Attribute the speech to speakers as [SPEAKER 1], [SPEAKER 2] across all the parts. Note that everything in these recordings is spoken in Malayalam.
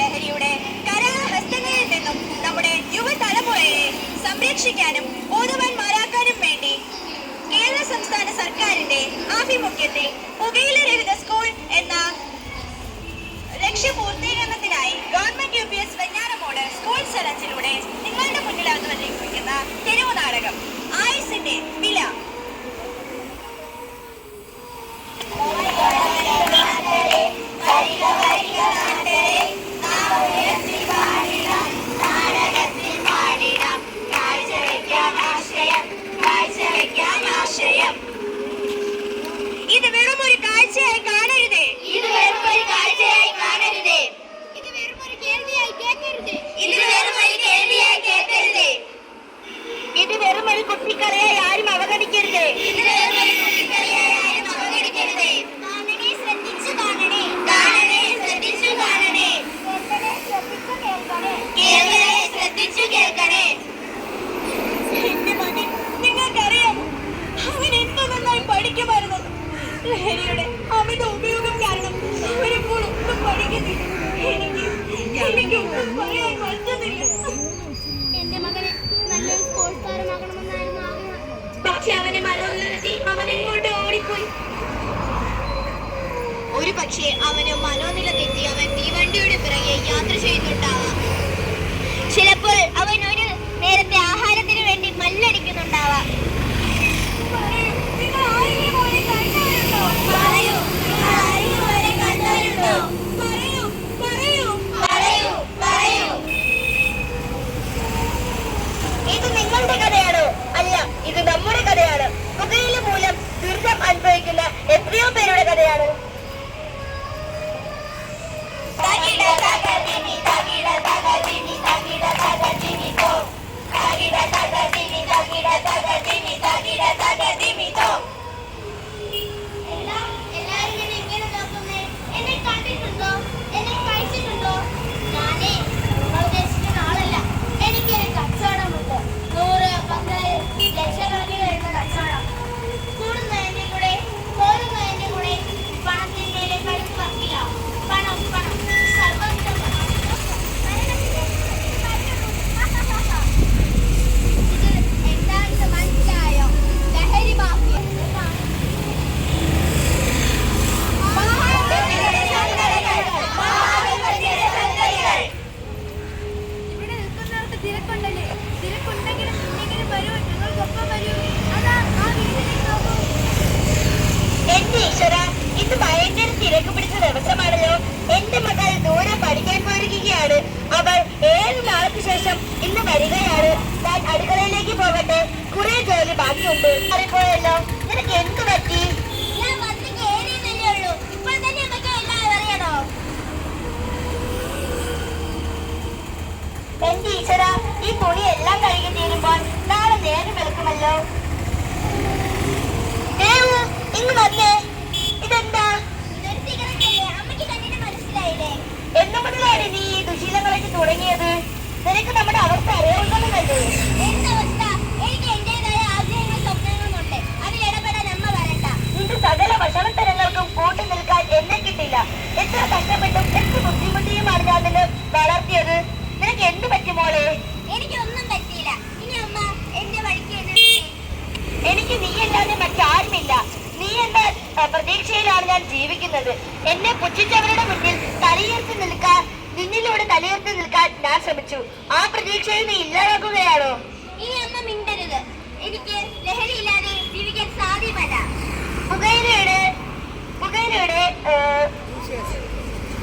[SPEAKER 1] ലഹരിയുടെ കരാളഹസ്തങ്ങളിൽ നിന്നും നമ്മുടെ യുവതലമുറയെ സംരക്ഷിക്കാനും ബോധവാന്മാരാക്കാനും വേണ്ടി കേരള സംസ്ഥാന സർക്കാരിന്റെ ആഭിമുഖ്യത്തിൽ പുകയിലരഹിത സ്കൂൾ എന്ന ലക്ഷ്യപൂർത്തീകരണത്തിനായി ഗവൺമെന്റ് UPS വെഞ്ഞാറമൂട് സ്കൂൾ ചലഞ്ചിലൂടെ നിങ്ങളുടെ മുന്നിൽ അവതരിപ്പിക്കുന്ന തെരുവ് നാടകം ആയുസിന്റെ വില. ഇത് വെറും ഒരു കാഴ്ചയായി കാണരുതേ. ഇത് വെറും ഒരു കാഴ്ചയായി കാണരുതേ. ഇത് വെറും ഒരു കേൾവിയായി കേൾക്കരുതേ. ഇത് വെറും ഒരു കേൾവിയായി കേൾക്കരുതേ. ഇത് വെറും ഒരു കുട്ടിക്കളിയായി ആരും അവഗണിക്കരുതേ. ഇത് വെറും ഒരു കുട്ടിക്കളിയായി ആരും അവഗണിക്കരുതേ. കാണണേ, ശ്രദ്ധിച്ചു കാണണേ. കാണണേ, ശ്രദ്ധിച്ചു കാണണേ. കേൾക്കണേ, ശ്രദ്ധിച്ചു കേൾക്കണേ. എന്റെ മകൻ, നിങ്ങൾക്കറിയാമോ, അവൻ എന്ത് നന്നായി പഠിക്കുമായിരുന്നു. ലഹരിയുടെ അമിത ഉപയോഗം കാരണം അവരിപ്പോൾ ഒന്നും പഠിക്കുന്നില്ല. എനിക്കൊന്നും പറയാൻ പറ്റുന്നില്ല.
[SPEAKER 2] എന്റെ മകനെ നല്ലൊരു സ്പോർട്സ് താരമാകണമെന്നായിരുന്നു ആഗ്രഹം.
[SPEAKER 1] പക്ഷെ അവനെ മനോനിലത്തി അവൻ എങ്ങോട്ട് ഓടിപ്പോയി. ഒരു പക്ഷേ അവന് മനോനില തെറ്റി അവൻ തീവണ്ടിയുടെ പിറകെ യാത്ര ചെയ്യുന്നുണ്ടാവാം. ചിലപ്പോൾ അവൻ ഒരു നേരത്തെ ആഹാരത്തിന് വേണ്ടി മല്ലടിക്കുന്നുണ്ടാവാം. ഇത് നിങ്ങളുടെ കഥയാണോ? അല്ല, ഇത് നമ്മുടെ കഥയാണ്. പുകയില മൂലം ദുരിതം അനുഭവിക്കുന്ന എത്രയോ പേരുടെ കഥയാണ്. ഇത് ഭയങ്കര തിരക്ക് പിടിച്ച ദിവസമാണല്ലോ. എന്റെ മകൾ ദൂരെ പഠിക്കാൻ പോയിരിക്കുകയാണ്. അവൾ 7 നാൾക്ക് ശേഷം ഇന്ന് വരികയാണ്. ഞാൻ അടുക്കളയിലേക്ക് പോകട്ടെ, കുറെ ജോലി ബാക്കിയുണ്ട്. അറിപ്പോയല്ലോ, നിനക്ക് എന്ത് പറ്റി? എന്റെ ഈശ്വര, ഈ തുണി എല്ലാം കഴുകി തീരുമ്പോൾ നാളെ നേരം വെളുക്കുമല്ലോ. ഇങ്ങ് വന്നേ. ഇതെന്താ? എന്നു മുതലാണ് നീ ഈ ദുശീലങ്ങളൊക്കെ തുടങ്ങിയത്? നിനക്ക് നമ്മുടെ അവസ്ഥ അറിയാവുന്നതല്ലേ? നിന്റെ സകല ഭക്ഷണത്തരങ്ങൾക്കും കൂട്ടു നിൽക്കാൻ എന്നെ കിട്ടില്ല. എത്ര കഷ്ടപ്പെട്ടും എത്ര ബുദ്ധിമുട്ടിയുമാണ് ഞാൻ നിന്നെ വളർത്തിയത്. നിനക്ക് എന്ത് പറ്റുമോളെ? എനിക്കൊന്നും പറ്റിയില്ല. ഇനി അമ്മ എന്റെ വഴിക്ക് എനിക്ക് നീയല്ലാതെ മറ്റാരുമില്ല. നീ എന്ന പ്രതീക്ഷയിലാണ് ഞാൻ ജീവിക്കുന്നത്. എന്നെ പുച്ഛിച്ചവരുടെ മുന്നിൽ തലയുയർത്തി നിൽക്കാൻ, നിന്നിലൂടെ തലയുയർത്തി നിൽക്കാൻ ഞാൻ ശ്രമിച്ചു. ആ പ്രതീക്ഷയിൽ നീ ഇല്ലാതാക്കുകയാണോ? ഇനി അമ്മ മിണ്ടരുത്. എനിക്ക് ലഹരിയില്ലാതെ ജീവിക്കാൻ സാധ്യമല്ല.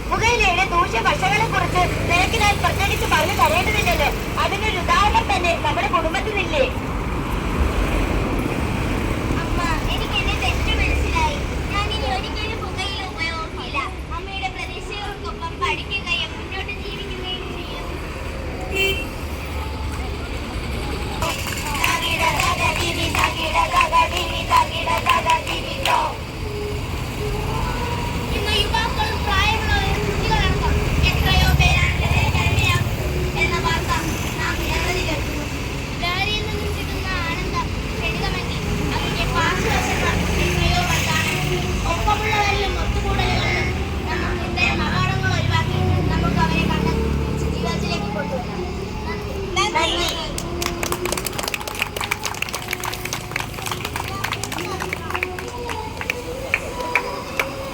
[SPEAKER 1] പുകയിലയുടെ ദൂഷ്യവശങ്ങളെ കുറിച്ച് നിനക്ക് ഞാൻ പ്രത്യേകിച്ച് പറഞ്ഞു തരേണ്ടതില്ലല്ലോ. അതിനൊരു ഉദാഹരണം തന്നെ നമ്മുടെ കുടുംബത്തിനില്ലേ?